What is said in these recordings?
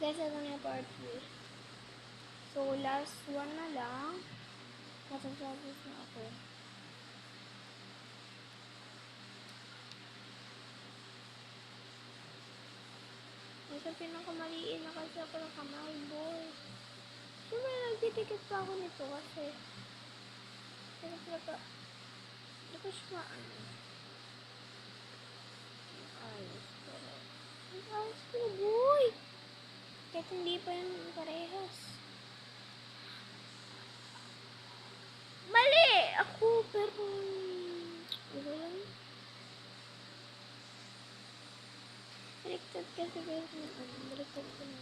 guys, ito na yung part 3. So, last one na lang. Matatapos na ako. Ito pinakamaliin na kasi ako ng kamay, boy. Siyempre, nagtitikit pa ako nito kasi pero talaga hindi ko siya ayos. Pero ayos ko, boy. Kahit hindi pa yun parehas. Mali! Ako, pero ano lang? Baliktad kasi guys ng baliktad ko na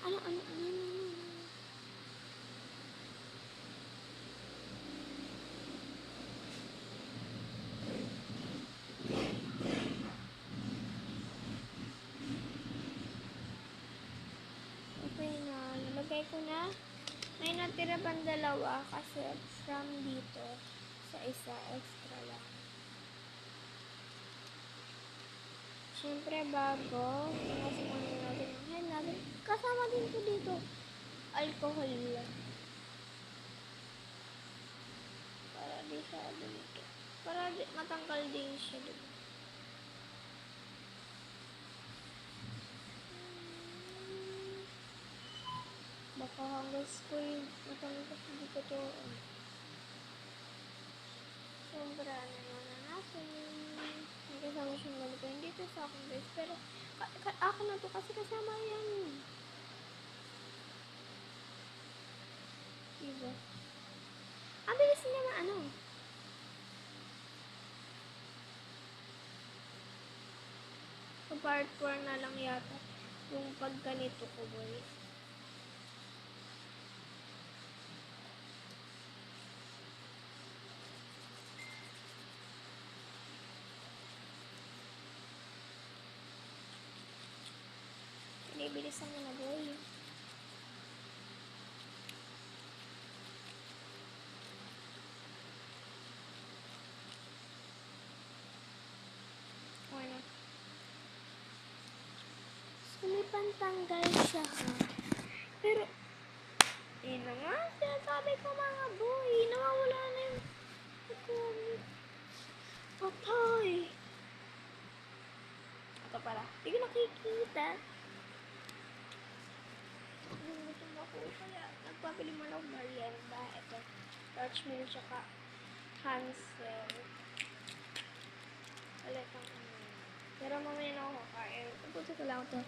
ano. Okay na, nalagay ko na. May natira pang dalawa kasi from dito sa isa extra lang. Siyempre bago, pinasok natin yung head natin. Kasama din ko dito alcohol lang. Para di siya dumikit. Para matanggal din siya dito. Baka hanggang school matanggal hindi ko to. Sobra naman na natin. May kasama siyang ganito. Hindi to sa akin guys. Pero ako na to kasi kasama yan. Diba? Ang bilis niya na ano. So part 4 na lang yata. Yung pagganito ko boy. Bilisan mo na boy. Okay na. Sumipantanggal siya ha. Pero, yun na nga. Sinasabi ko mga boy. Nawawala na yung patay. Ito pala. Hindi ko nakikita. Gutom ako. Kaya nagpapili mo ng merienda. Ito. Torch meal tsaka Hansel. Ulit ang ano. Pero mamaya na ako kakain. Tapusin ko lang ito.